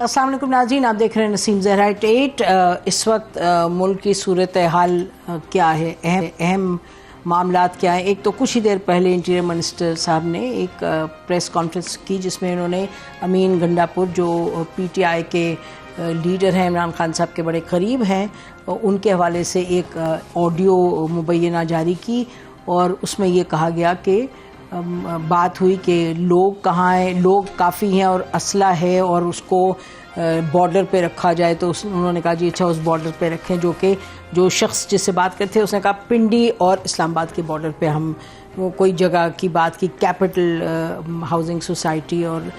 अस्सलाम वालेकुम नाज़रीन, आप देख रहे हैं नसीम ज़हरा 8। इस वक्त मुल्क की सूरत हाल क्या है, अहम मामलात क्या हैं। एक तो कुछ ही देर पहले इंटीरियर मिनिस्टर साहब ने एक प्रेस कॉन्फ्रेंस की जिसमें उन्होंने अमीन गंडापुर जो पीटीआई के लीडर हैं, इमरान खान साहब के बड़े करीब हैं, उनके हवाले से एक ऑडियो मुबैना जारी की और उसमें ये कहा गया कि बात हुई कि लोग कहाँ हैं, लोग काफ़ी हैं और असला है और उसको बॉर्डर पे रखा जाए। तो उन्होंने कहा जी अच्छा उस बॉर्डर पे रखें, जो कि जो शख्स जिससे बात करते उसने कहा पिंडी और इस्लामाबाद के बॉर्डर पे हम वो कोई जगह की बात की, कैपिटल हाउसिंग सोसाइटी और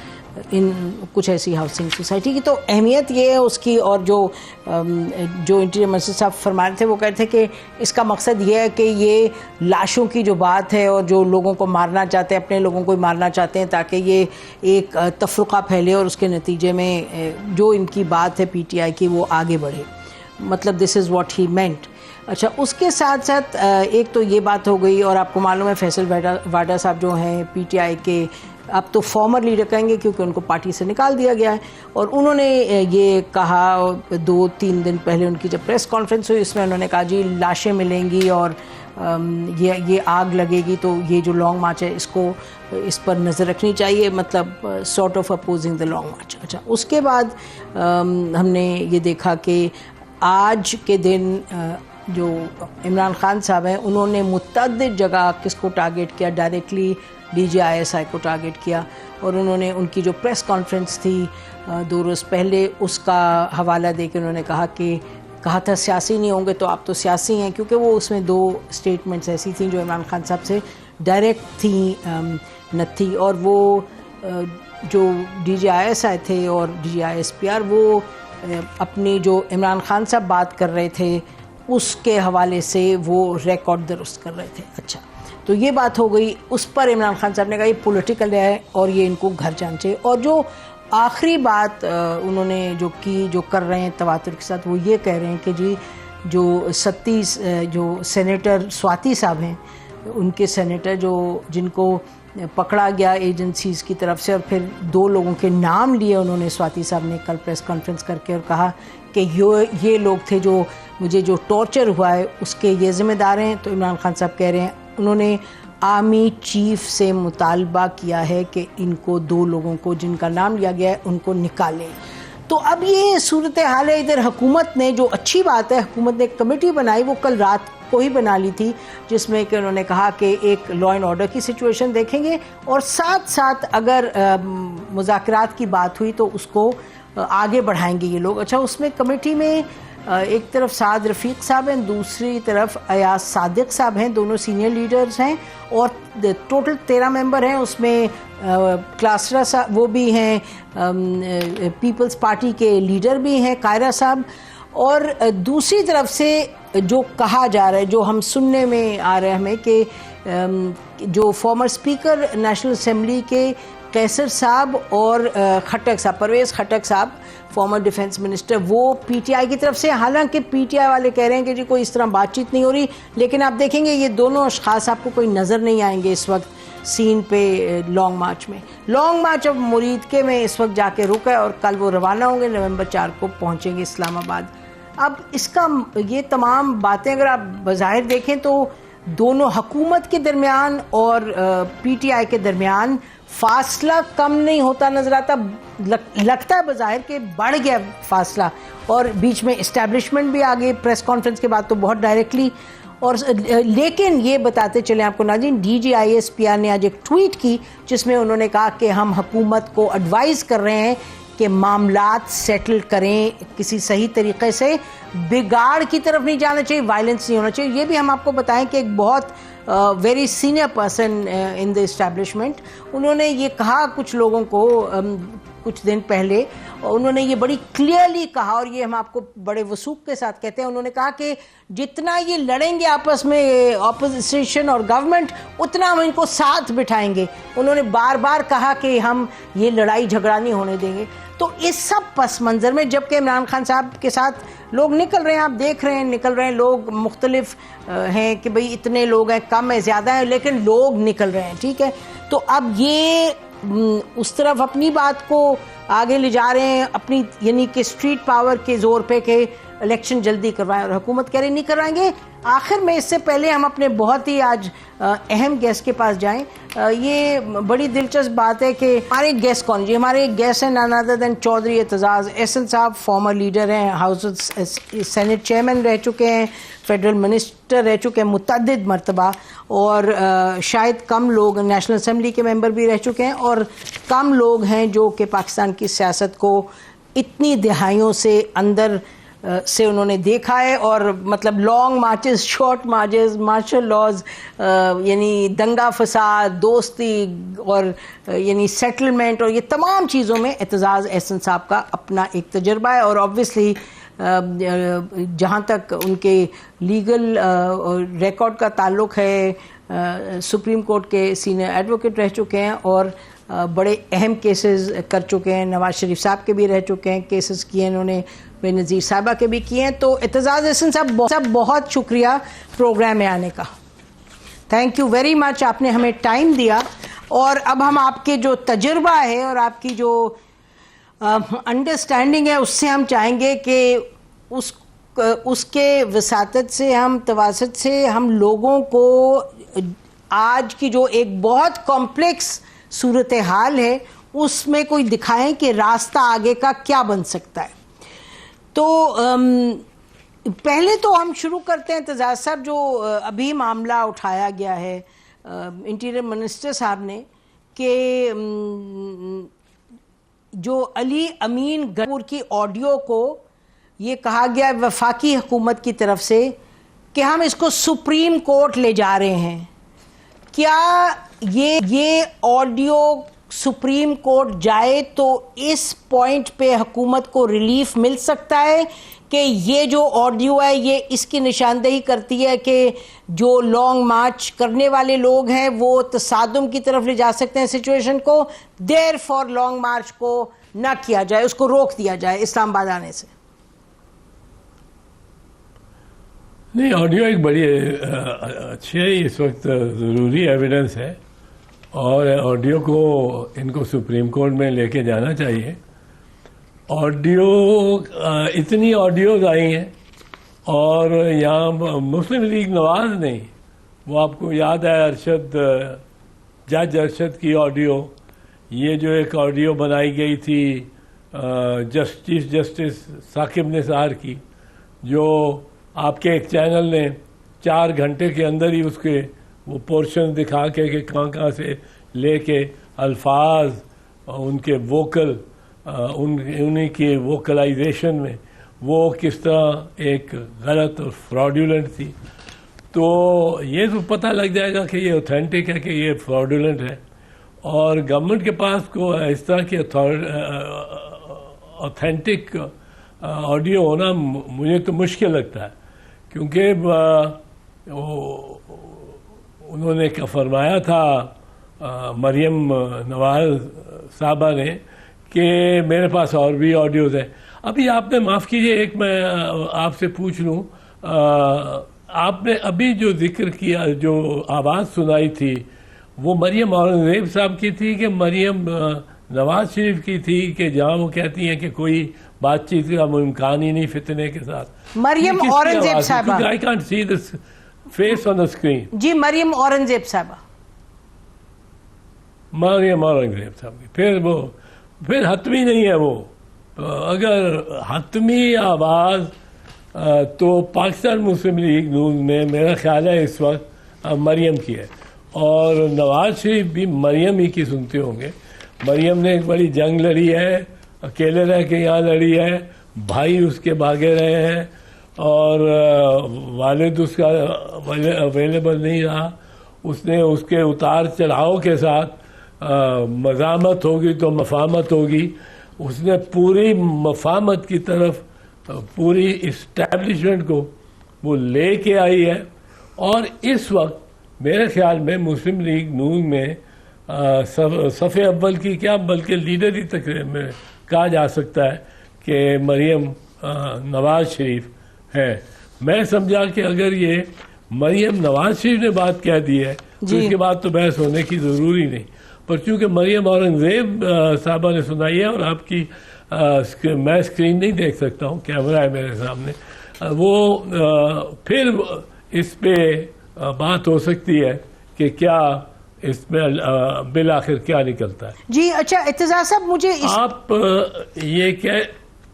इन कुछ ऐसी हाउसिंग सोसाइटी की। तो अहमियत ये है उसकी, और जो इंटीरियर मिनिस्टर साहब फरमा रहे थे वो कहते थे कि इसका मकसद ये है कि ये लाशों की जो बात है और जो लोगों को मारना चाहते हैं, अपने लोगों को मारना चाहते हैं ताकि ये एक तफरुक़ा फैले और उसके नतीजे में जो इनकी बात है पीटीआई की वो आगे बढ़े। मतलब दिस इज़ व्हाट ही मेंट। अच्छा, उसके साथ साथ एक तो ये बात हो गई, और आपको मालूम है फैसल वाडा साहब जो हैं पीटीआई के अब तो फॉर्मर लीडर कहेंगे क्योंकि उनको पार्टी से निकाल दिया गया है, और उन्होंने ये कहा 2-3 दिन पहले उनकी जब प्रेस कॉन्फ्रेंस हुई इसमें उन्होंने कहा जी लाशें मिलेंगी और ये आग लगेगी, तो ये जो लॉन्ग मार्च है इसको इस पर नज़र रखनी चाहिए, मतलब sort of opposing the long march. अच्छा, उसके बाद हमने ये देखा कि आज के दिन जो इमरान खान साहब हैं उन्होंने मुतअद्दिद जगह किसको टारगेट किया, डायरेक्टली DGISI को टारगेट किया, और उन्होंने उनकी जो प्रेस कॉन्फ्रेंस थी 2 रोज़ पहले उसका हवाला दे के उन्होंने कहा था सियासी नहीं होंगे तो आप तो सियासी हैं, क्योंकि वो उसमें 2 स्टेटमेंट्स ऐसी थी जो इमरान खान साहब से डायरेक्ट थी न थी, और वो जो DGISI थे और DGISPR वो अपनी जो इमरान खान साहब बात कर रहे थे उसके हवाले से वो रिकॉर्ड दुरुस्त कर रहे थे। अच्छा, तो ये बात हो गई, उस पर इमरान खान साहब ने कहा ये पॉलिटिकल है और ये इनको घर जाना चाहिए। और जो आखिरी बात उन्होंने जो कर रहे हैं तवातुर के साथ, वो ये कह रहे हैं कि जी जो 37 जो सेनेटर स्वाति साहब हैं, उनके सेनेटर जिनको पकड़ा गया एजेंसीज़ की तरफ से, और फिर 2 लोगों के नाम लिए उन्होंने स्वाति साहब ने कल प्रेस कॉन्फ्रेंस करके और कहा कि ये लोग थे जो मुझे जो टॉर्चर हुआ है उसके ये ज़िम्मेदार हैं। तो इमरान खान साहब कह रहे हैं उन्होंने आर्मी चीफ से मुतालबा किया है कि इनको 2 लोगों को जिनका नाम लिया गया है उनको निकालें। तो अब ये सूरत हाल है। इधर हुकूमत ने, जो अच्छी बात है, हुकूमत ने एक कमेटी बनाई, वो कल रात को ही बना ली थी, जिसमें कि उन्होंने कहा कि एक लॉ एंड ऑर्डर की सिचुएशन देखेंगे और साथ साथ अगर मुज़ाकरात की बात हुई तो उसको आगे बढ़ाएंगे ये लोग। अच्छा, उसमें कमेटी में एक तरफ साद रफ़ीक साहब हैं, दूसरी तरफ अयाज सादिक साहब हैं, दोनों सीनियर लीडर्स हैं, और टोटल 13 मेंबर हैं। उसमें क्लासरा साहब वो भी हैं, पीपल्स पार्टी के लीडर भी हैं कायरा साहब, और दूसरी तरफ से जो कहा जा रहा है, जो हम सुनने में आ रहा है हमें कि जो फॉर्मर स्पीकर नेशनल असेंबली के कैसर साहब और खट्टक साहब, परवेज़ खट्टक साहब फॉर्मर डिफेंस मिनिस्टर, वो पीटीआई की तरफ से, हालांकि पीटीआई वाले कह रहे हैं कि जी कोई इस तरह बातचीत नहीं हो रही, लेकिन आप देखेंगे ये दोनों अशख़ास आपको कोई नज़र नहीं आएंगे इस वक्त सीन पे लॉन्ग मार्च में। लॉन्ग मार्च अब मुरीदके में इस वक्त जाके रुका है और कल वो रवाना होंगे, नवंबर 4 को पहुँचेंगे इस्लामाबाद। अब इसका ये तमाम बातें अगर आप बज़ाहिर देखें तो दोनों हुकूमत के दरमियान और पीटीआई के दरमियान फासला कम नहीं होता नजर आता, लगता है बज़ाहिर के बढ़ गया फासला, और बीच में इस्टेब्लिशमेंट भी आ गई प्रेस कॉन्फ्रेंस के बाद तो बहुत डायरेक्टली। और लेकिन ये बताते चले आपको नाज़रीन, DGISPR ने आज एक ट्वीट की जिसमें उन्होंने कहा कि हम हुकूमत को एडवाइज़ कर रहे हैं कि मामलात सेटल करें किसी सही तरीके से, बिगाड़ की तरफ नहीं जाना चाहिए, वायलेंस नहीं होना चाहिए। ये भी हम आपको बताएं कि एक बहुत very senior person in the establishment, उन्होंने ये कहा कुछ लोगों को कुछ दिन पहले, उन्होंने ये बड़ी क्लियरली कहा, और ये हम आपको बड़े वसूख के साथ कहते हैं, उन्होंने कहा कि जितना ये लड़ेंगे आपस में ऑपोजिशन और गवर्नमेंट, उतना हम इनको साथ बिठाएंगे। उन्होंने बार बार कहा कि हम ये लड़ाई झगड़ा नहीं होने देंगे। तो इस सब पस मंज़र में जबकि इमरान खान साहब के साथ लोग निकल रहे हैं, आप देख रहे हैं निकल रहे हैं लोग, मुख्तलिफ हैं कि भाई इतने लोग हैं, कम है, ज़्यादा है, लेकिन लोग निकल रहे हैं, ठीक है। तो अब ये उस तरफ अपनी बात को आगे ले जा रहे हैं, अपनी यानी कि स्ट्रीट पावर के जोर पे के इलेक्शन जल्दी करवाएं, और हुकूमत कह रही नहीं करवाएंगे। आखिर में इससे पहले हम अपने बहुत ही आज अहम गेस्ट के पास जाएं। ये बड़ी दिलचस्प बात है कि हमारे गेस्ट कौन जी, हमारे गेस्ट हैं none other than Chaudhry Aitzaz Ahsan साहब, फॉर्मर लीडर हैं, हाउस सेनेट चेयरमैन रह चुके हैं, फेडरल मिनिस्टर रह चुके हैं मुतअद्दिद मरतबा, और शायद कम लोग नेशनल असम्बली के मेंबर भी रह चुके हैं, और कम लोग हैं जो कि पाकिस्तान की सियासत को इतनी दिहाइयों से अंदर से उन्होंने देखा है, और मतलब long marches, short marches, martial laws, यानी दंगा फसाद, दोस्ती और यानी सेटलमेंट, और ये तमाम चीज़ों में एतजाज़ अहसन साहब का अपना एक तजर्बा है। और ऑब्वियसली जहाँ तक उनके लीगल रिकॉर्ड का ताल्लुक़ है, सुप्रीम कोर्ट के सीनियर एडवोकेट रह चुके हैं और बड़े अहम केसेस कर चुके हैं, नवाज शरीफ साहब के भी रह चुके हैं, केसेस किए इन्होंने, बेनज़ीर साहिबा के भी किए हैं। तो एतजाज़ अहसन साहब बहुत शुक्रिया प्रोग्राम में आने का, थैंक यू वेरी मच, आपने हमें टाइम दिया। और अब हम आपके जो तजुर्बा है और आपकी जो अंडरस्टैंडिंग है उससे हम चाहेंगे कि उसके वसातत से, हम तवासत से हम लोगों को आज की जो एक बहुत कॉम्प्लेक्स सूरत हाल है उसमें कोई दिखाएं कि रास्ता आगे का क्या बन सकता है। तो पहले तो हम शुरू करते हैं एतजाज़ साहब, जो अभी मामला उठाया गया है इंटीरियर मिनिस्टर साहब ने कि जो अली अमीन गफूर की ऑडियो को ये कहा गया वफाकी हुकूमत की तरफ से कि हम इसको सुप्रीम कोर्ट ले जा रहे हैं, क्या ये ऑडियो सुप्रीम कोर्ट जाए तो इस पॉइंट पे हुकूमत को रिलीफ मिल सकता है कि ये जो ऑडियो है ये इसकी निशानदेही करती है कि जो लॉन्ग मार्च करने वाले लोग हैं वो तसादुम की तरफ ले जा सकते हैं सिचुएशन को, देयर फॉर लॉन्ग मार्च को ना किया जाए, उसको रोक दिया जाए इस्लामाबाद आने से। नहीं, ऑडियो एक बड़ी अच्छी है, इस वक्त ज़रूरी एविडेंस है और ऑडियो को इनको सुप्रीम कोर्ट में लेके जाना चाहिए। ऑडियो इतनी ऑडियोज आई हैं और यहाँ मुस्लिम लीग नवाज नहीं, वो आपको याद है जज अरशद की ऑडियो, ये जो एक ऑडियो बनाई गई थी जस्टिस साकिब निसार की, जो आपके एक चैनल ने 4 घंटे के अंदर ही उसके वो पोर्शन दिखा के कहाँ से लेके अल्फाज उनके वोकल उन्हीं के वोकलाइजेशन में वो किस तरह एक गलत और फ्रॉडुलेंट थी। तो ये तो पता लग जाएगा कि ये ऑथेंटिक है कि ये फ्रॉडुलेंट है, और गवर्नमेंट के पास को इस तरह की ऑथेंटिक ऑडियो होना मुझे तो मुश्किल लगता है, क्योंकि उन्होंने क्या फरमाया था मरियम नवाज साहबा ने कि मेरे पास और भी ऑडियोज़ हैं। अभी आपने माफ़ कीजिए, एक मैं आपसे पूछ लूँ, आपने अभी जो जिक्र किया, जो आवाज़ सुनाई थी, वो मरियम औरंगज़ेब साहब की थी कि मरियम नवाज शरीफ की थी, कि जहाँ वो कहती हैं कि कोई बातचीत का इम्कान ही नहीं फितने के साथ? मरियम औरंगज़ेब साहबा, I can't see this face on the screen. जी, मरियम औरंगज़ेब साहबा, मरियम औरंगज़ेब साहब। फिर हतमी नहीं है वो, अगर हतमी आवाज़ तो पाकिस्तान मुस्लिम लीग नून में मेरा ख्याल है इस वक्त मरियम की है, और नवाज शरीफ भी मरियम ही की सुनते होंगे। मरियम ने एक बड़ी जंग लड़ी है, अकेले रह के यहाँ लड़ी है, भाई उसके भागे रहे हैं और वालिद उसका अवेलेबल नहीं रहा, उसने उसके उतार चढ़ाव के साथ मज़ामत होगी तो मफामत होगी, उसने पूरी मफामत की तरफ पूरी इस्टेब्लिशमेंट को वो ले के आई है। और इस वक्त मेरे ख्याल में मुस्लिम लीग नून में सफ़े अव्वल की क्या बल्कि लीडरी तक में कहा जा सकता है कि मरियम नवाज शरीफ है। मैं समझा कि अगर ये मरियम नवाज शरीफ ने बात कह दी है तो इसके बाद तो बहस होने की ज़रूरी नहीं, पर चूंकि मरियम औरंगजेब साहबा ने सुनाई है और आपकी मैं स्क्रीन नहीं देख सकता हूँ, कैमरा है मेरे सामने, वो फिर इस पे बात हो सकती है कि क्या इसमें बिल आखिर क्या निकलता है। जी अच्छा इत्तेज़ार साहब, मुझे आप ये क्या,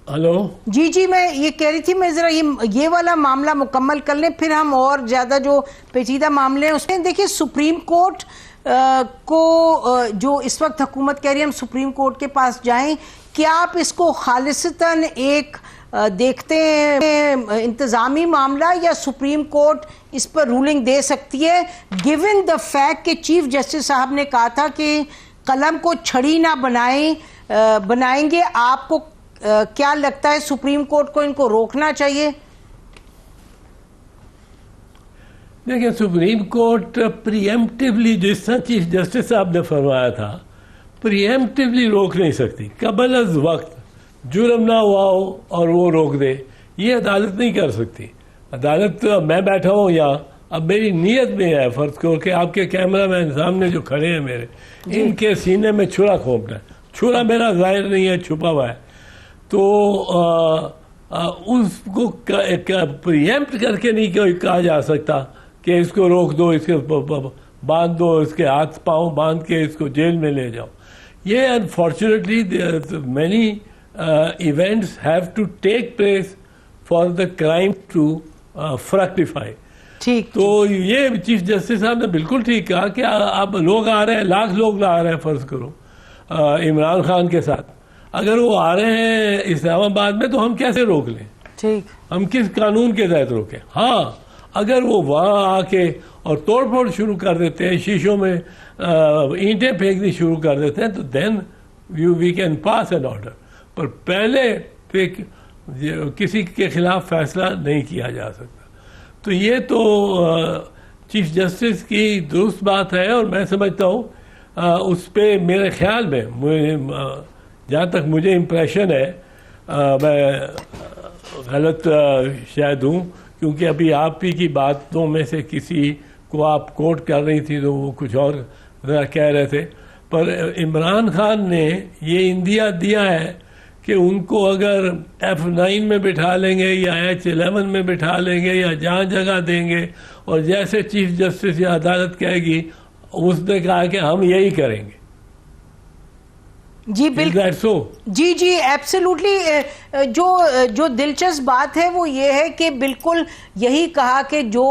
हेलो जी मैं ये कह रही थी, मैं जरा ये वाला मामला मुकम्मल कर लें, फिर हम और ज्यादा जो पेचीदा मामले हैं उसमें देखिए। सुप्रीम कोर्ट को जो इस वक्त हुकूमत कह रही है हम सुप्रीम कोर्ट के पास जाएं, क्या आप इसको खालिसतन एक देखते हैं इंतजामी मामला, या सुप्रीम कोर्ट इस पर रूलिंग दे सकती है, गिवन द फैक्ट कि चीफ जस्टिस साहब ने कहा था कि कलम को छड़ी ना बनाएंगे। आपको क्या लगता है सुप्रीम कोर्ट को इनको रोकना चाहिए? देखिए, सुप्रीम कोर्ट प्रीएम्प्टिवली, जिस तरह चीफ जस्टिस साहब ने फरमाया था, प्रीएम्प्टिवली रोक नहीं सकती। कबल अज वक्त जुर्म ना हुआ हो और वो रोक दे, ये अदालत नहीं कर सकती। अदालत, मैं बैठा हूँ यहाँ, अब मेरी नीयत में है, फर्ज करो कि आपके कैमरा मैन सामने जो खड़े हैं मेरे, इनके सीने में छुरा खोपना है। छुरा मेरा जाहिर नहीं है, छुपा हुआ है, तो उसको प्रीएम्प्ट करके नहीं कहा जा सकता कि इसको रोक दो, इसके बांध दो, इसके हाथ पांव बांध के इसको जेल में ले जाओ। ये unfortunately many events have to take place for the crime to fructify. ठीक, तो ये चीफ जस्टिस साहब ने बिल्कुल ठीक कहा कि अब लोग आ रहे हैं, लाख लोग आ रहे हैं, फर्ज करो इमरान खान के साथ, अगर वो आ रहे हैं इस्लामाबाद में तो हम कैसे रोक लें? ठीक, हम किस कानून के तहत रोकें? हाँ, अगर वो वहां आके और तोड़फोड़ शुरू कर देते हैं, शीशों में ईंटें फेंकनी शुरू कर देते हैं, तो then we can pass an order. पर पहले किसी के खिलाफ फैसला नहीं किया जा सकता। तो ये तो चीफ जस्टिस की दुरुस्त बात है, और मैं समझता हूँ उस पर मेरे ख्याल में, जहाँ तक मुझे इम्प्रेशन है, मैं गलत शायद हूँ, क्योंकि अभी आप ही की बातों में से किसी को आप कोट कर रही थी तो वो कुछ और कह रहे थे, पर इमरान खान ने ये इंदिया दिया है कि उनको अगर F9 में बिठा लेंगे या H11 में बिठा लेंगे या जहाँ जगह देंगे, और जैसे चीफ जस्टिस या अदालत कहेगी, उसने कहा कि हम यही करेंगे। जी बिल्कुल, जी एब्सोल्युटली। जो दिलचस्प बात है वो ये है कि बिल्कुल यही कहा कि जो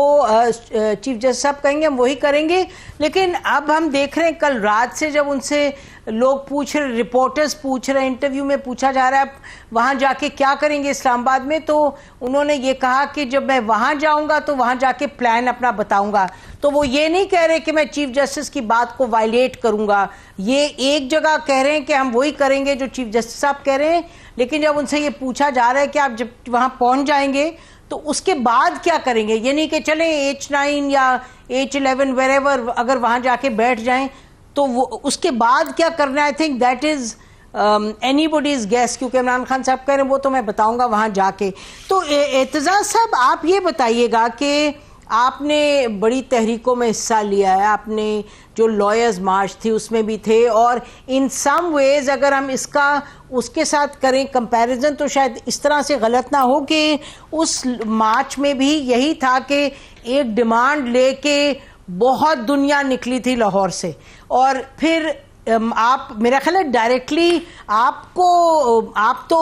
चीफ जस्टिस साहब कहेंगे हम वही करेंगे। लेकिन अब हम देख रहे हैं, कल रात से जब उनसे लोग पूछ रहे, रिपोर्टर्स पूछ रहे, इंटरव्यू में पूछा जा रहा है वहाँ जाके क्या करेंगे इस्लामाबाद में, तो उन्होंने ये कहा कि जब मैं वहाँ जाऊँगा तो वहाँ जाके प्लान अपना बताऊँगा। तो वो ये नहीं कह रहे कि मैं चीफ जस्टिस की बात को वायलेट करूँगा, ये एक जगह कह रहे हैं कि हम वही करेंगे जो चीफ जस्टिस साहब कह रहे हैं। लेकिन जब उनसे ये पूछा जा रहा है कि आप जब वहाँ पहुँच जाएंगे तो उसके बाद क्या करेंगे, ये नहीं कि चलें H9 या H11 वेरेवर, अगर वहाँ जाके बैठ जाएं तो वो उसके बाद क्या करना है, I think that is anybody's guess, क्योंकि इमरान खान साहब कह रहे हैं वो तो मैं बताऊंगा वहां जाके। तो एतजाज साहब, आप ये बताइएगा कि आपने बड़ी तहरीकों में हिस्सा लिया है, आपने जो लॉयर्स मार्च थी उसमें भी थे, और इन सम वेज अगर हम इसका उसके साथ करें कंपैरिजन तो शायद इस तरह से गलत ना हो कि उस मार्च में भी यही था कि एक डिमांड लेके बहुत दुनिया निकली थी लाहौर से, और फिर आप, मेरा ख्याल है डायरेक्टली आप तो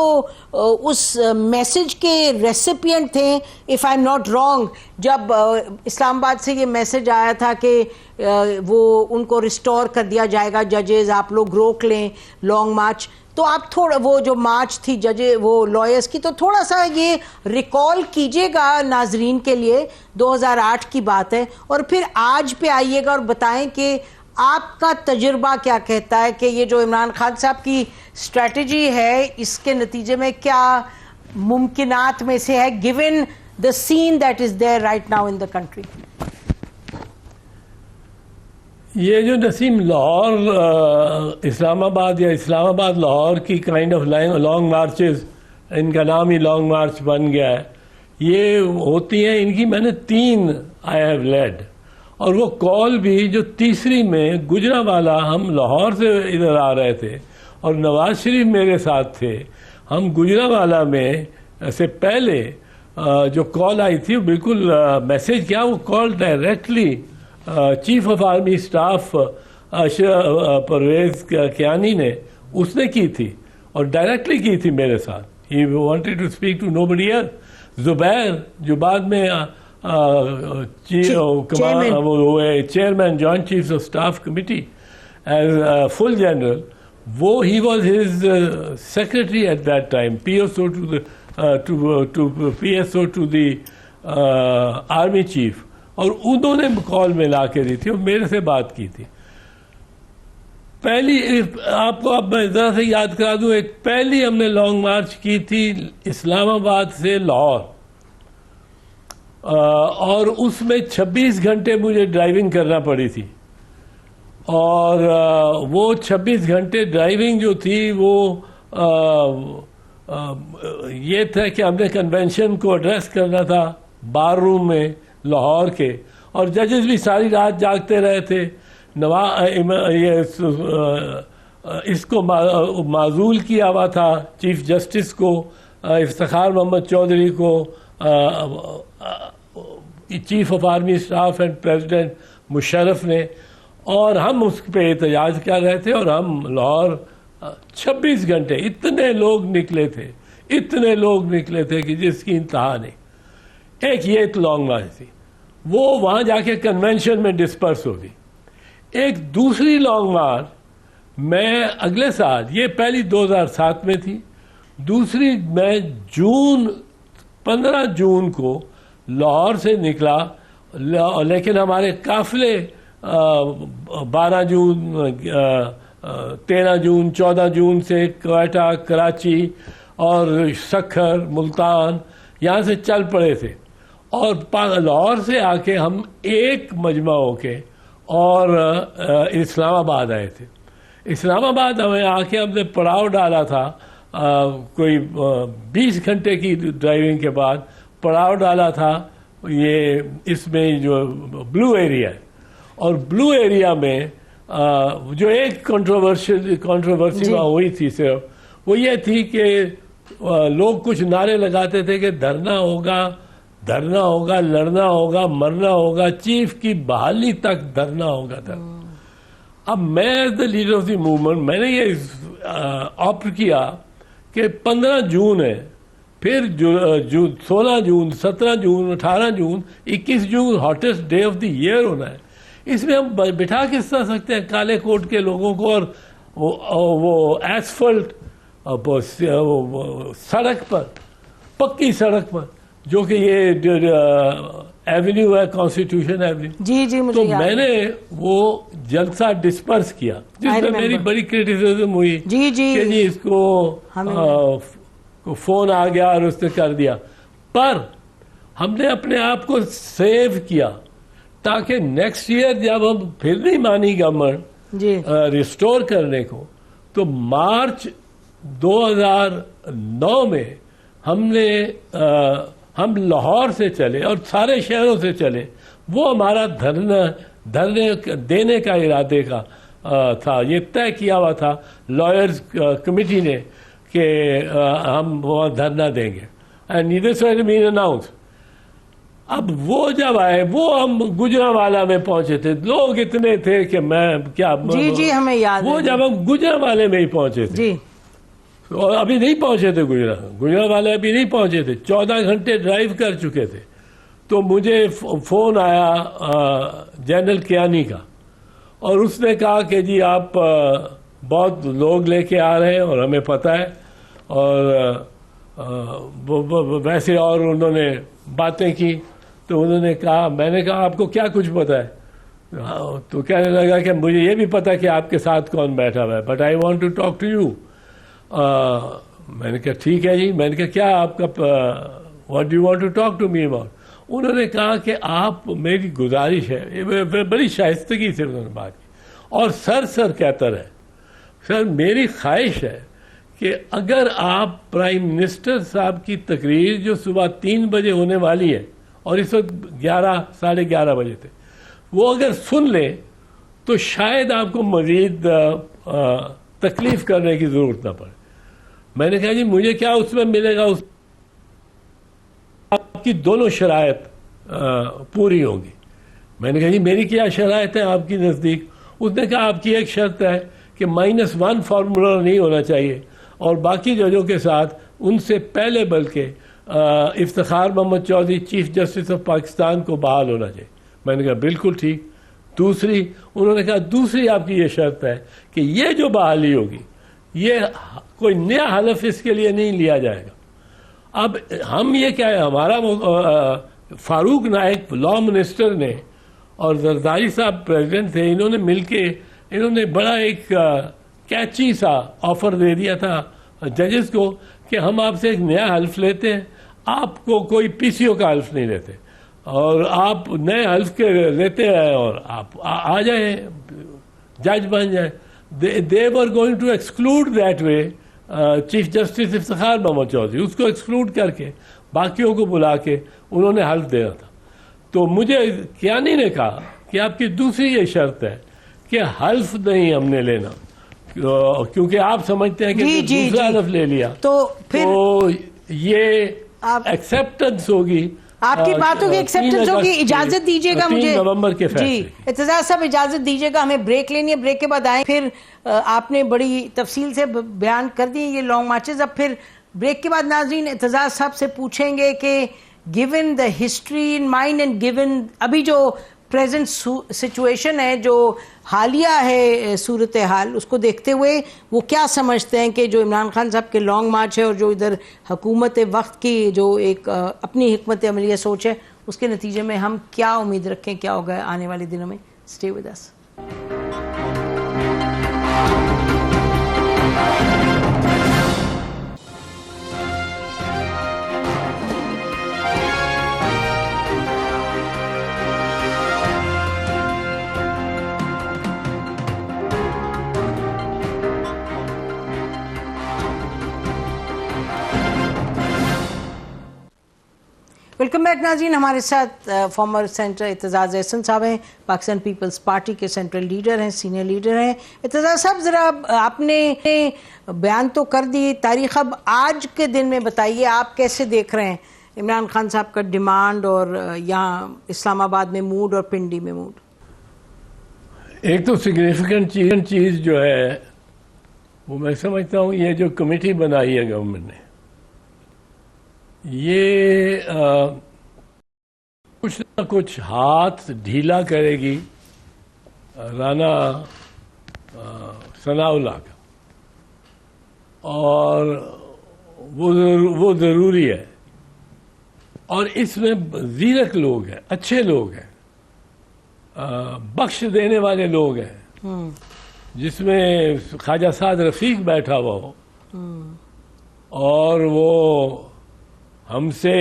उस मैसेज के रेसिपिएंट थे, if I am not wrong, जब इस्लामाबाद से ये मैसेज आया था कि वो उनको रिस्टोर कर दिया जाएगा, जजेस आप लोग रोक लें लॉन्ग मार्च। तो आप थोड़ा वो जो मार्च थी जजे वो लॉयर्स की, तो थोड़ा सा ये रिकॉल कीजिएगा नाजरीन के लिए, 2008 की बात है, और फिर आज पे आइएगा और बताएं कि आपका तजुर्बा क्या कहता है कि ये जो इमरान खान साहब की स्ट्रेटजी है इसके नतीजे में क्या मुमकिनात में से है, given the scene that is there right now in the country. ये जो नसीम लाहौर इस्लामाबाद या इस्लामाबाद लाहौर की काइंड ऑफ लॉन्ग मार्चेस, इनका नाम ही लॉन्ग मार्च बन गया है, ये होती हैं, इनकी मैंने 3 आई हैव लेड, और वो कॉल भी जो तीसरी में गुजरांवाला, हम लाहौर से इधर आ रहे थे और नवाज शरीफ मेरे साथ थे, हम गुजरांवाला में से पहले जो कॉल आई थी वो बिल्कुल मैसेज क्या, वो call directly chief of army staff Pervez Kayani ने उसने की थी और डायरेक्टली की थी मेरे साथ. He wanted to speak to nobody else. Zubair जो बाद में वो हुए chairman joint chiefs of staff committee as full general, वो he was his secretary at that time, PSO to the army chief, और उन्होंने कॉल में ला के दी थी और मेरे से बात की थी. पहली आपको अब मैं जरा से याद करा दूं, एक पहली हमने लॉन्ग मार्च की थी इस्लामाबाद से लाहौर, और उसमें 26 घंटे मुझे ड्राइविंग करना पड़ी थी. और वो 26 घंटे ड्राइविंग जो थी वो ये था कि हमने कन्वेंशन को एड्रेस करना था बार रूम में लाहौर के, और जजेस भी सारी रात जागते रहे थे. इसको माजूल किया हुआ था चीफ जस्टिस को, इफ्तिखार मोहम्मद चौधरी को chief of army staff and president Musharraf ने, और हम उस पर एहतजाज कर रहे थे. और हम लाहौर 26 घंटे, इतने लोग निकले थे कि जिसकी इंतहा नहीं. एक ये तो लॉन्ग मार्च थी, वो वहाँ जाके कन्वेंशन में डिस्पर्स हो गई. एक दूसरी लॉन्ग मार्च मैं अगले साल, ये पहली 2007 में थी, दूसरी मैं 15 जून को लाहौर से निकला, लेकिन हमारे काफिले 12 जून, 13 जून, 14 जून से क्वेटा, कराची और सखर, मुल्तान यहाँ से चल पड़े थे. और लाहौर से आके हम एक मजमा होके और इस्लामाबाद आए थे. इस्लामाबाद हमें आके हमने पड़ाव डाला था, कोई 20 घंटे की ड्राइविंग के बाद पड़ाव डाला था ये इसमें जो ब्लू एरिया है. और ब्लू एरिया में जो एक कंट्रोवर्सी वहाँ हुई थी सिर्फ, वो ये थी कि लोग कुछ नारे लगाते थे कि धरना होगा, लड़ना होगा, मरना होगा, चीफ की बहाली तक धरना होगा. अब मैं as the leader of the movement मैंने ये ऑप्ट किया कि 15 जून है, फिर 16 जून, 17 जून, 18 जून, 21 जून hottest day of the year होना है. इसमें हम बिठा किस तरह सकते हैं काले कोट के लोगों को, और वो एसफल्ट सड़क पर, पक्की सड़क पर, जो कि ये एवेन्यू है, कॉन्स्टिट्यूशन एवेन्यू. जी मुझे तो मैंने वो जलसा डिस्पर्स किया, जिसमें मेरी बड़ी क्रिटिसिज्म हुई कि जी इसको फोन आ गया और उसने कर दिया. पर हमने अपने आप को सेव किया ताकि नेक्स्ट ईयर जब हम फिर नहीं मानी गवर्नमेंट रिस्टोर करने को, तो मार्च 2009 में हम लाहौर से चले और सारे शहरों से चले. वो हमारा धरने देने का इरादे का था. ये तय किया हुआ था लॉयर्स कमेटी ने कि हम वहाँ धरना देंगे, and this was been announce. अब वो जब आए, वो हम गुजरांवाला में पहुंचे थे, लोग इतने थे कि मैं क्या हमें याद वो है. जब हम गुजरांवाले में ही पहुंचे थे, और अभी नहीं पहुंचे थे गुजरांवाले अभी नहीं पहुंचे थे, 14 घंटे ड्राइव कर चुके थे. तो मुझे फोन आया जनरल कियानी का, और उसने कहा कि जी आप बहुत लोग लेके आ रहे हैं और हमें पता है, और वैसे और उन्होंने बातें की. तो उन्होंने कहा, मैंने कहा आपको क्या कुछ पता है? तो कहने लगा कि मुझे ये भी पता कि आपके साथ कौन बैठा हुआ है, but I want to talk to you. मैंने कहा ठीक है जी. मैंने कहा क्या आपका, what do you want to talk to me about? उन्होंने कहा कि आप, मेरी गुजारिश है, बड़ी शाइस्तगी से उन्होंने बात की, और सर कहता रहे, सर मेरी ख्वाहिश है कि अगर आप प्राइम मिनिस्टर साहब की तकरीर जो सुबह 3 बजे होने वाली है, और इस वक्त 11 साढ़े 11 बजे थे, वो अगर सुन ले तो शायद आपको मजीद तकलीफ करने की जरूरत ना पड़े। मैंने कहा जी मुझे क्या उसमें मिलेगा, उस आपकी दोनों शराइत पूरी होंगी। मैंने कहा जी मेरी क्या शराइत है आपकी नज़दीक? उसने कहा आपकी एक शर्त है कि -1 फार्मूला नहीं होना चाहिए और बाकी जजों के साथ उनसे पहले बल्कि Iftikhar Mohammad Chaudhry chief justice of Pakistan को बहाल होना चाहिए। मैंने कहा बिल्कुल ठीक। दूसरी, उन्होंने कहा दूसरी आपकी ये शर्त है कि ये जो बहाली होगी ये कोई नया हलफ इसके लिए नहीं लिया जाएगा। अब हम ये क्या है, हमारा फारूक नाइक लॉ मिनिस्टर ने और जरदारी साहब प्रेसिडेंट थे, इन्होंने मिलके इन्होंने बड़ा एक कैची सा ऑफर दे दिया था जजेस को कि हम आपसे एक नया हल्फ लेते हैं, आपको कोई पीसीओ का हल्फ नहीं लेते और आप नए हल्फ के लेते हैं और आप आ जाए जज बन जाए। They were going to exclude that way chief justice Iftikhar Mohammad Chaudhry, उसको एक्सक्लूड करके बाकियों को बुला के उन्होंने हल्फ देना था। तो मुझे कियानी ने कहा कि आपकी दूसरी ये शर्त है कि हल्फ नहीं हमने लेना, क्योंकि आप समझते हैं कि दूसरा हल्फ ले लिया तो ये एक्सेप्टेंस होगी, आपकी बातों की एक्सेप्टेंस होगी। इजाजत दीजिएगा मुझे 3 नवंबर के फैसले जी, इत्तेज़ार साहब इजाजत दीजिएगा, हमें ब्रेक लेनी है, ब्रेक के बाद आए। फिर आपने बड़ी तफसील से बयान कर दिए ये लॉन्ग मार्चेस। अब फिर ब्रेक के बाद नाज़रीन इत्तेज़ार साहब से पूछेंगे कि given the history in mind and given अभी जो प्रेजेंट सिचुएशन है, जो हालिया है सूरत हाल, उसको देखते हुए वो क्या समझते हैं कि जो इमरान खान साहब के लॉन्ग मार्च है और जो इधर हुकूमत वक्त की जो एक अपनी हिकमत अमलिया सोच है, उसके नतीजे में हम क्या उम्मीद रखें, क्या होगा आने वाले दिनों में। Stay with us. Welcome back नाज़रीन। हमारे साथ फॉर्मर सेंटर इत्तेज़ार एहसन साहब हैं, पाकिस्तान पीपल्स पार्टी के सेंट्रल लीडर हैं, सीनियर लीडर हैं। इत्तेज़ार साहब ज़रा आपने बयान तो कर दी तारीख, अब आज के दिन में बताइए आप कैसे देख रहे हैं इमरान खान साहब का डिमांड और यहाँ इस्लामाबाद में मूड और पिंडी में मूड? एक तो सिग्निफिकेंट चीज़ जो है वो मैं समझता हूँ ये जो कमेटी बनाई है गवर्नमेंट ने, ये कुछ ना कुछ हाथ ढीला करेगी राना सनाउल्लाह का, और वो ज़रूरी है। और इसमें ज़ीरक लोग हैं, अच्छे लोग हैं, बख्श देने वाले लोग हैं, जिसमें ख्वाजा साद रफीक बैठा हुआ हो और वो हमसे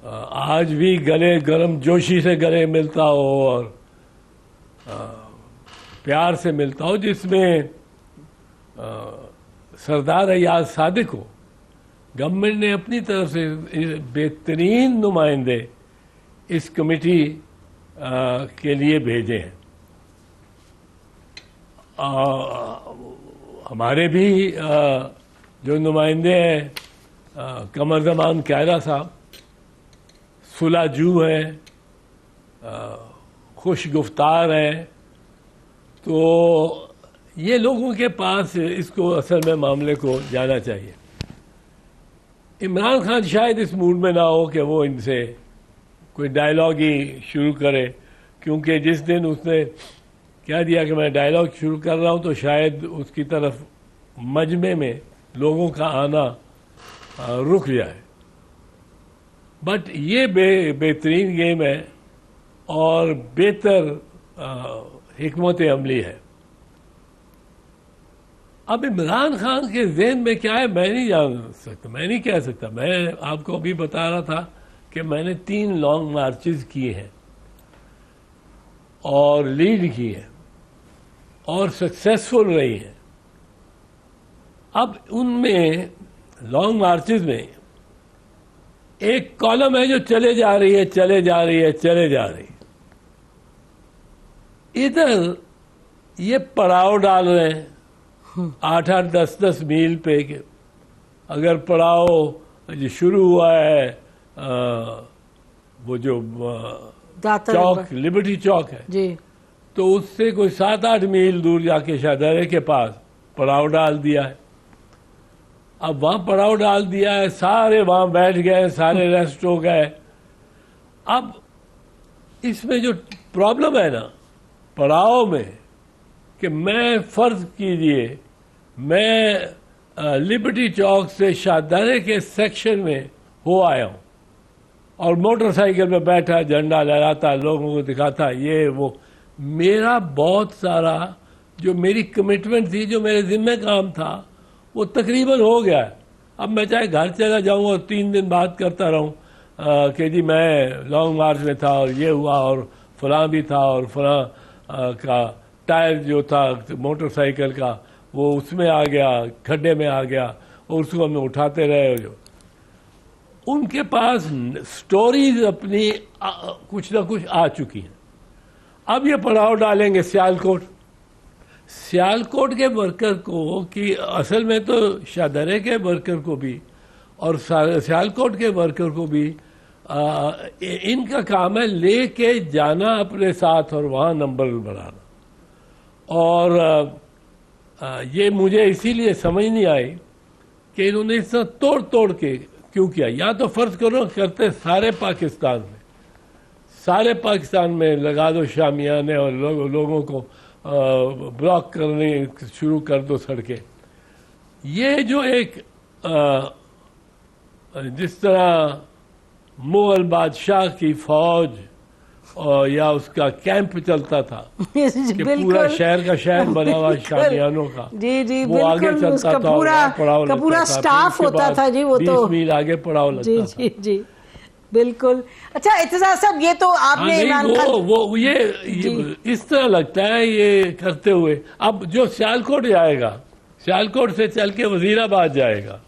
आज भी गले गर्म जोशी से गले मिलता हो और प्यार से मिलता हो, जिसमें सरदार अयाज सादिक को गवर्नमेंट ने अपनी तरफ से बेहतरीन नुमाइंदे इस कमेटी के लिए भेजे हैं। हमारे भी जो नुमाइंदे हैं, कमर ज़मान कायरा साहब, सुलाजू हैं, खुश गुफ्तार हैं, तो ये लोगों के पास इसको असल में मामले को जाना चाहिए। इमरान खान शायद इस मूड में ना हो कि वो इनसे कोई डायलॉग ही शुरू करे, क्योंकि जिस दिन उसने कह दिया कि मैं डायलॉग शुरू कर रहा हूँ तो शायद उसकी तरफ मजमे में लोगों का आना रुक जाए। बट ये बेहतरीन गेम है और बेहतर हिकमत अमली है। अब इमरान खान के ज़हन में क्या है मैं नहीं जान सकता, मैं नहीं कह सकता। मैं आपको अभी बता रहा था कि मैंने 3 लॉन्ग मार्चेस किए हैं और लीड की है और सक्सेसफुल रही है। अब उनमें लॉन्ग मार्चेस में एक कॉलम है जो चले जा रही है, चले जा रही है, चले जा रही है, इधर ये पड़ाव डाल रहे हैं 8-8, 10-10 मील पे के अगर पड़ाव जो शुरू हुआ है वो जो चौक लिबर्टी चौक है जी, तो उससे कोई 7-8 मील दूर जाके शाहदरे के पास पड़ाव डाल दिया है। अब वहां पड़ाव डाल दिया है, सारे वहां बैठ गए, सारे रेस्ट हो गए। अब इसमें जो प्रॉब्लम है ना पड़ाव में कि मैं फर्ज कीजिए मैं लिबर्टी चौक से शाहदरे के सेक्शन में हो आया हूं और मोटरसाइकिल पे बैठा झंडा लहराता लोगों को दिखाता ये वो, मेरा बहुत सारा जो मेरी कमिटमेंट थी जो मेरे जिम्मे काम था वो तकरीबन हो गया है। अब मैं चाहे घर चला जाऊं और 3 दिन बात करता रहूं कि जी मैं लॉन्ग मार्च में था और ये हुआ और फलां भी था और फलां का टायर जो था मोटरसाइकिल का वो उसमें आ गया, खड्डे में आ गया और उसको हम उठाते रहे। जो उनके पास स्टोरीज अपनी कुछ ना कुछ आ चुकी हैं। अब ये पड़ाव डालेंगे सियालकोट के वर्कर को कि असल में तो शाहदरे के वर्कर को भी और सियालकोट के वर्कर को भी इनका काम है लेके जाना अपने साथ और वहाँ नंबर बढ़ाना। और ये मुझे इसीलिए समझ नहीं आई कि इन्होंने इस तरह तोड़ तोड़ के क्यों किया। या तो फर्ज करो करते सारे पाकिस्तान में लगा दो शामियाने और लोगों को ब्लॉक करने शुरू कर दो सड़कें। ये जो एक जिस तरह मुगल बादशाह की फौज या उसका कैंप चलता था कि पूरा शहर का शहर बना हुआ शामियानों का, जी जी, वो आगे चलता था, पूरा स्टाफ होता था जी, वो 20 मील आगे पड़ाव लगता था। जी जी बिल्कुल। अच्छा इत्तेज़ाज़ साहब, ये तो आपने इमरान खान वो ये इस तरह लगता है ये करते हुए। अब जो सियालकोट जाएगा, सियालकोट से चल के वजीराबाद जाएगा,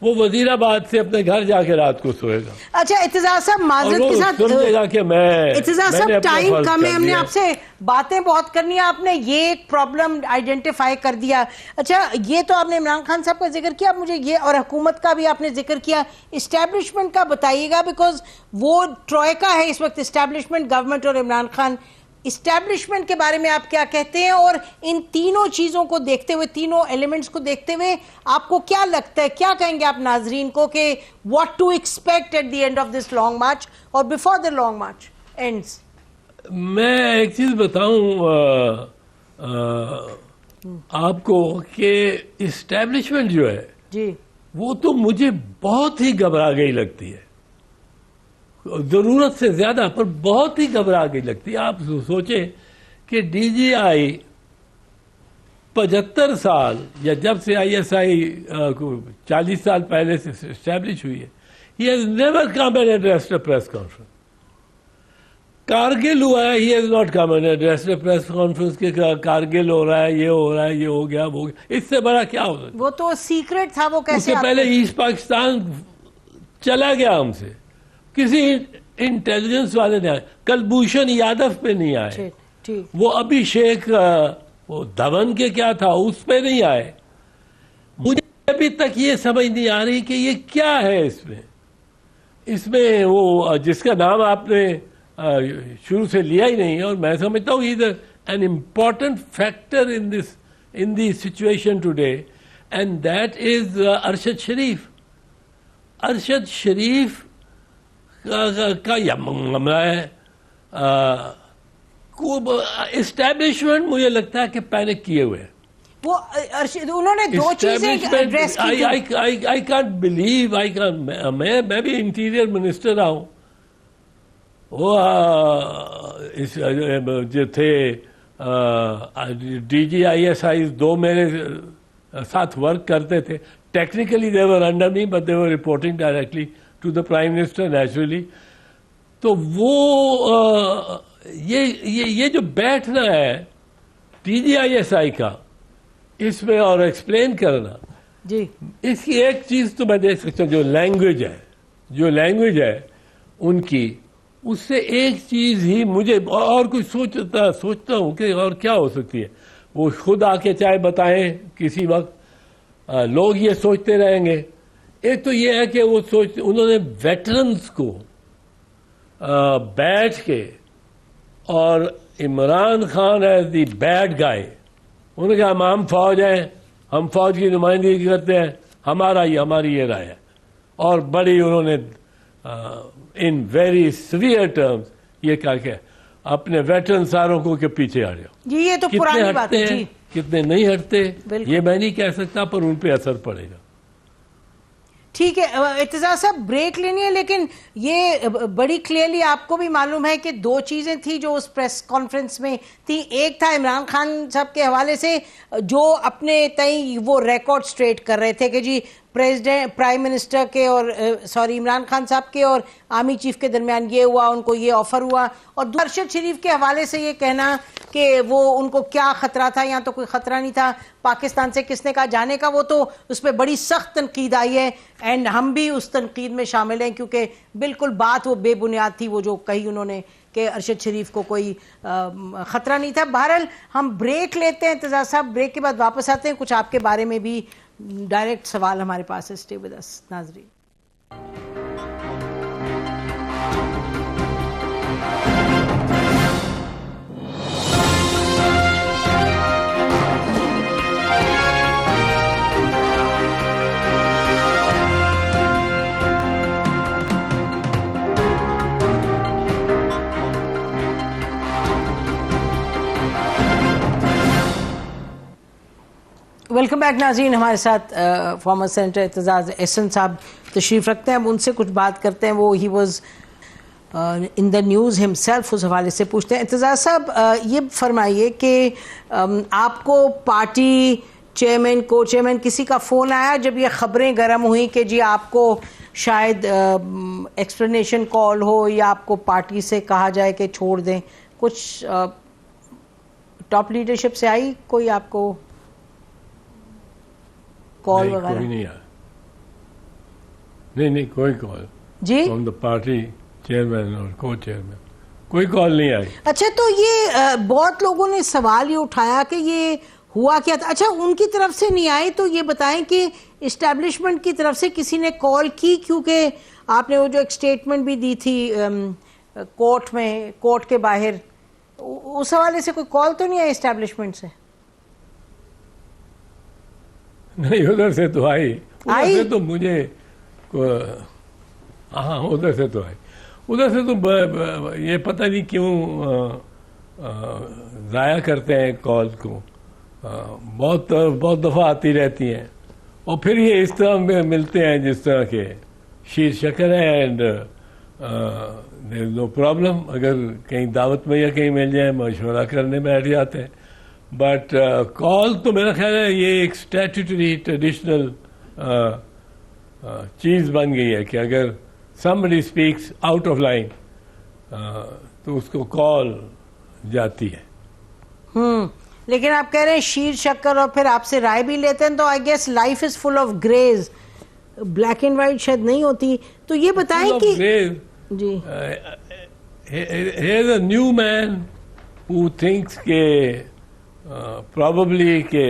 वो वजीराबाद से अपने घर जाके रात को सोएगा। अच्छा इत्तेज़ाज़ साहब, माजरत के साथ समझेगा कि मैं इत्तेज़ाज़ साहब टाइम कम है, हमने आपसे बातें बहुत करनी है, आपने ये एक प्रॉब्लम आइडेंटिफाई कर दिया। अच्छा ये तो आपने इमरान खान साहब का जिक्र किया, मुझे ये और हुकूमत का भी आपने जिक्र किया, इस्टेब्लिशमेंट का बताइएगा, बिकॉज वो ट्रॉयका है इस वक्त, इस्टेब्लिशमेंट, गवर्नमेंट और इमरान खान। इस्टेब्लिशमेंट के बारे में आप क्या कहते हैं और इन तीनों चीज़ों को देखते हुए, तीनों एलिमेंट्स को देखते हुए आपको क्या लगता है, क्या कहेंगे आप नाजरीन को कि what to expect at the end of this long march और before the long march ends? मैं एक चीज़ बताऊं आपको कि इस्टेब्लिशमेंट जो है जी, वो तो मुझे बहुत ही घबरा गई लगती है, जरूरत से ज्यादा, पर बहुत ही घबरा गई लगती है। आप सोचें कि डीजीआई 75 साल या जब से आईएसआई 40 साल पहले से एस्टैब्लिश हुई है, he has never come and addressed a press conference. Kargil हुआ है, he has not come and addressed a press conference के कारगिल हो रहा है, ये हो रहा है, ये हो गया, वो हो गया, इससे बड़ा क्या हो सकता? वो तो सीक्रेट था, वो कैसे? उससे पहले ईस्ट पाकिस्तान चला गया हमसे, किसी इंटेलिजेंस वाले ने आए, कलभूषण यादव पे नहीं आए, वो अभिषेक वो धवन के क्या था उस पे नहीं आए। मुझे अभी तक ये समझ नहीं आ रही कि ये क्या है इसमें वो जिसका नाम आपने शुरू से लिया ही नहीं, और मैं समझता हूँ इधर an important factor in this situation today, and that is Arshad Sharif. Arshad Sharif का यह मामला है। इस्टेब्लिशमेंट मुझे लगता है कि पैनिक किए हुए हैं। वो उन्होंने दो चीजें एड्रेस की। आई कांट बिलीव, मैं भी इंटीरियर मिनिस्टर रहा हूं, वो जो थे DGISI 2 मेरे साथ वर्क करते थे। Technically they were under me but they were reporting directly to the prime minister naturally. तो वो ये जो बैठना है DGISI का इसमें और एक्सप्लेन करना जी, इसकी एक चीज तो मैं देख सकता हूँ, जो लैंग्वेज है उनकी, उससे एक चीज ही मुझे और कुछ सोचता हूँ कि और क्या हो सकती है। वो खुद आके चाहे बताएं किसी वक्त, लोग ये सोचते रहेंगे। एक तो ये है कि वो उन्होंने वेटरन्स को बैठ के, और Imran Khan as the bad guy, उन्होंने कहा हम फौज हैं, हम फौज की नुमाइंदगी करते हैं, हमारी ये राय है। और बड़ी उन्होंने इन वेरी सीवियर टर्म्स ये कहा कि अपने वेटरन सारों को के पीछे आ जाओ। जी, ये तो पुरानी बात है जी। कितने नहीं हटते ये मैं नहीं कह सकता, पर उन पे असर पड़ेगा। ठीक है इत्तेज़ाज़ साहब, ब्रेक लेनी है, लेकिन ये बड़ी क्लियरली आपको भी मालूम है कि दो चीज़ें थी जो उस प्रेस कॉन्फ्रेंस में थी। एक था इमरान खान साहब के हवाले से जो अपने तय वो रिकॉर्ड स्ट्रेट कर रहे थे कि जी प्राइम मिनिस्टर के और इमरान खान साहब के और आर्मी चीफ के दरमियान ये हुआ, उनको ये ऑफर हुआ। और अरशद शरीफ के हवाले से ये कहना कि वो उनको क्या खतरा था, यहाँ तो कोई खतरा नहीं था, पाकिस्तान से किसने कहा जाने का, वो तो उस पर बड़ी सख्त तनकीद आई है एंड हम भी उस तनकीद में शामिल हैं, क्योंकि बिल्कुल बात वो बेबुनियाद थी, वो जो कही उन्होंने कि अरशद शरीफ को कोई खतरा नहीं था। बहरहाल हम ब्रेक लेते हैं इत्तेज़ाज़ साहब, ब्रेक के बाद वापस आते हैं। कुछ आपके बारे में भी डायरेक्ट सवाल हमारे पास है। स्टे विद अस नाज़रीन। वेलकम बैक नाज़रीन। हमारे साथ फॉर्मर सेनेटर इत्तेज़ाज़ एहसन साहब तशरीफ़ रखते हैं। अब उनसे कुछ बात करते हैं। वो he was in the news himself, उस हवाले से पूछते हैं। इत्तेज़ाज़ साहब ये फरमाइए कि आपको पार्टी चेयरमैन, को चेयरमैन किसी का फ़ोन आया जब ये ख़बरें गर्म हुई कि जी आपको शायद एक्सप्लेनेशन कॉल हो या आपको पार्टी से कहा जाए कि छोड़ दें? कुछ टॉप लीडरशिप से आई कोई आपको कॉल वगैरह? कोई नहीं आया। नहीं कोई कॉल जी फ्रॉम द पार्टी चेयरमैन और को चेयरमैन कोई कॉल नहीं आई। अच्छा, तो ये बहुत लोगों ने सवाल ये उठाया कि ये हुआ क्या था। अच्छा, उनकी तरफ से नहीं आई तो ये बताएं कि इस्टेब्लिशमेंट की तरफ से किसी ने कॉल की? क्योंकि आपने वो जो एक स्टेटमेंट भी दी थी कोर्ट में, कोर्ट के बाहर, उस हवाले से कोई कॉल तो नहीं आई इस्टेब्लिशमेंट से? नहीं, उधर से तो आई, उधर से तो मुझे हाँ उधर से तो आई। उधर से तो ये पता नहीं क्यों ज़ाया करते हैं कॉल को, बहुत दफ़ा आती रहती हैं और फिर ये इस तरह में मिलते हैं जिस तरह के शीर शक्कर है and there is no problem. अगर कहीं दावत में या कहीं मिल जाए मशवरा करने बैठ जाते हैं। बट कॉल तो मेरा ख्याल है ये एक स्टैट्यूटरी ट्रेडिशनल चीज़ बन गई है कि अगर somebody speaks out of line तो उसको कॉल जाती है। लेकिन आप कह रहे हैं शीर शक्कर और फिर आपसे राय भी लेते हैं, तो I guess life is full of greys, black and white शायद नहीं होती। तो ये बताएं कि जी here is a new man who thinks के probably के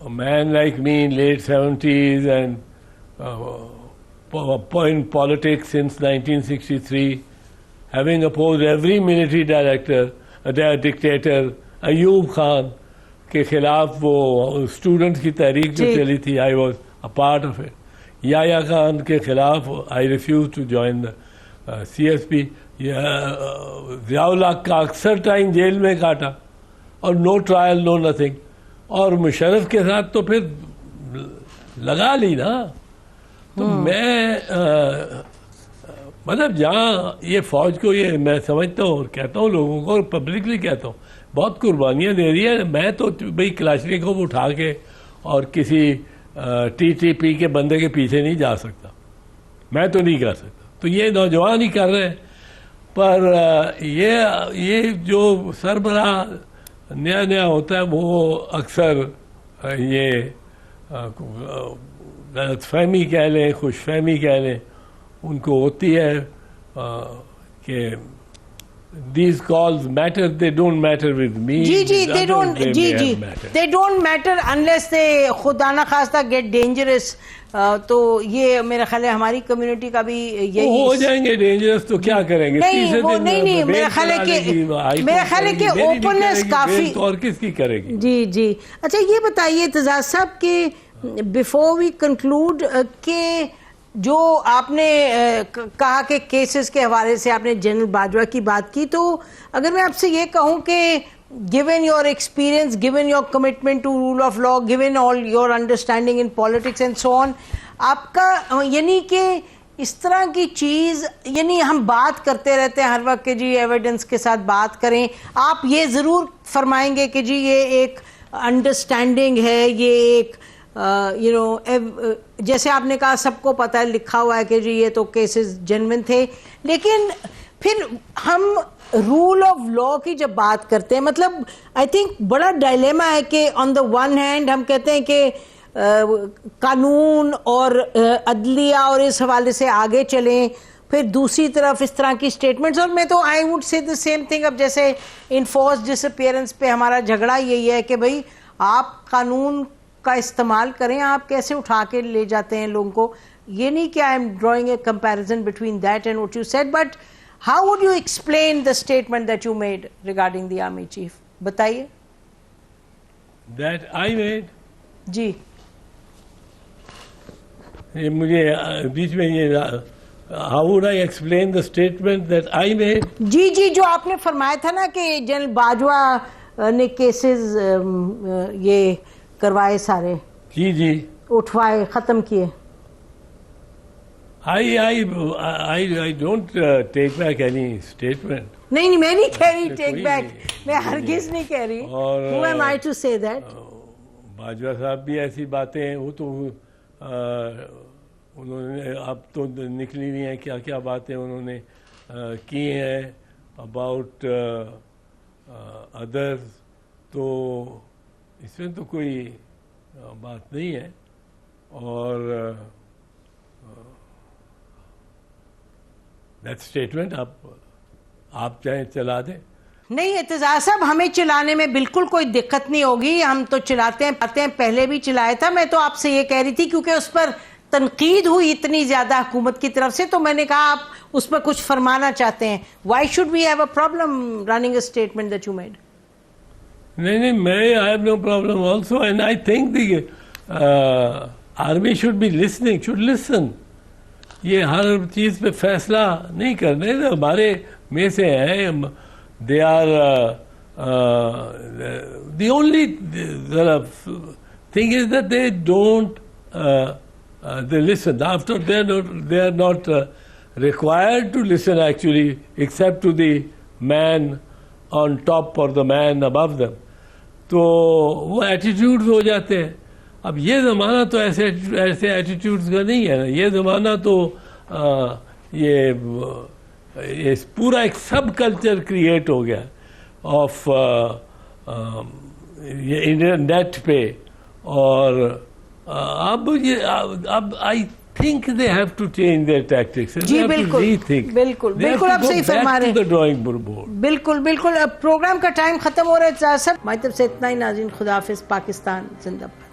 a man like me in late 70s and in politics since 1963, having opposed every military director, dictator, Ayub Khan के खिलाफ वो स्टूडेंट्स की तहरीक जो चली थी, I was a part of it. Yahya Khan के खिलाफ I refuse to join the CSP। Ziaul Haq का अक्सर टाइम जेल में काटा और नो ट्रायल नो नथिंग, और मुशर्रफ के साथ तो फिर लगा ली ना। तो मैं मतलब जहाँ ये फौज को, ये मैं समझता हूँ और कहता हूँ लोगों को और पब्लिकली कहता हूँ, बहुत कुर्बानियाँ दे रही है। मैं तो भाई क्लाशनिकोव उठा के और किसी TTP के बंदे के पीछे नहीं जा सकता, मैं तो नहीं कर सकता। तो ये नौजवान ही कर रहे हैं। पर ये जो सरबराह नया नया होता है वो अक्सर ये गलतफहमी कह लें, खुशफहमी कह लें, उनको होती है। कि these calls matter, they don't matter with me. Ji ji, with they others, don't, they ji may ji, have matter. they don't matter unless they खुदा ना खास्ता get dangerous. तो ये मेरा ख्याल है हमारी कम्युनिटी का भी वो यही हो जाएंगे डेंजरस तो क्या करेंगे? नहीं, तीसरे वो दिन नहीं, बेल मेरा ख्याल है कि- चला लेगी, हाई मेरा कोर्ट ख्याल है कि करेगी, मेरी नहीं openness करेगी, काफी- बेल तो और किसकी करेगी? जी जी। अच्छा ये बताइए एतजाज साहब कि बिफोर वी कंक्लूड कि जो आपने कहा कि केसेस के हवाले से आपने जनरल बाजवा की बात की, तो अगर मैं आपसे ये कहूं कि given your experience, given your commitment to rule of law, given all your understanding in politics and so on, आपका यानी कि इस तरह की चीज़, यानी हम बात करते रहते हैं हर वक्त कि जी एविडेंस के साथ बात करें, आप ये ज़रूर फरमाएंगे कि जी ये एक अंडरस्टैंडिंग है, ये एक जैसे आपने कहा सबको पता है, लिखा हुआ है कि जी ये तो केसेस जेन्युइन थे, लेकिन फिर हम रूल ऑफ लॉ की जब बात करते हैं, मतलब आई थिंक बड़ा डायलेमा है कि ऑन द वन हैंड हम कहते हैं कि कानून और अदलिया और इस हवाले से आगे चलें, फिर दूसरी तरफ इस तरह की स्टेटमेंट्स, और मैं तो I would say the same thing. अब जैसे इनफोर्स डिसअपीयरेंस पे हमारा झगड़ा यही है कि भाई आप कानून का इस्तेमाल करें, आप कैसे उठा के ले जाते हैं लोगों को। ये नहीं कि I am drawing a comparison between that and what you said, but how would you explain the statement that you made regarding the army chief, बताइए। That I made. जी ये मुझे बीच में ये how would I explain the statement that I made? जी जी, जो आपने फरमाया था ना कि जनरल बाजवा ने केसेस ये करवाए सारे, जी जी, उठवाए, खत्म किए। I don't take back any statement. नहीं नहीं, मैं नहीं कह रही कोई टेक बैक, नहीं, मैं हरगिज नहीं कह रही। और Who am I to say that? Bajwa साहब भी ऐसी बातें हैं, वो तो उन्होंने अब तो निकली नहीं है क्या क्या बातें उन्होंने की हैं अबाउट अदर्स, तो इसमें तो कोई बात नहीं है। और दैट स्टेटमेंट आप चाहे चला दें। नहीं एतजाज साहब, हमें चलाने में बिल्कुल कोई दिक्कत नहीं होगी, हम तो चलाते हैं, पहले भी चलाया था। मैं तो आपसे ये कह रही थी क्योंकि उस पर तनकीद हुई इतनी ज्यादा हुकूमत की तरफ से, तो मैंने कहा आप उस पर कुछ फरमाना चाहते हैं। Why should we have a problem running a statement that you made? नहीं नहीं, मैं I have no problem also, and I think the army should be listening, should listen. ये हर चीज़ पे फैसला नहीं करने, हमारे में से हैं, they are the only thing is that they don't they listen. After they are not required to listen actually, except to the man on top or the man above them. तो वो एटीट्यूड्स हो जाते हैं। अब ये ज़माना तो ऐसे एटीट्यूड्स का नहीं है ना, ये ज़माना तो ये पूरा एक सब कल्चर क्रिएट हो गया ऑफ ये इंटरनेट पे। और अब I think they have to change their tactics, जी बिल्कुल बिल्कुल बिल्कुल, आप सही फरमा रहे हैं। ड्राइंग बोर्ड बिल्कुल बिल्कुल। अब प्रोग्राम का टाइम खत्म हो रहा है साहब, हमारी तरफ से इतना ही। नाज़रीन, खुदा हाफिज़, पाकिस्तान जिंदाबाद।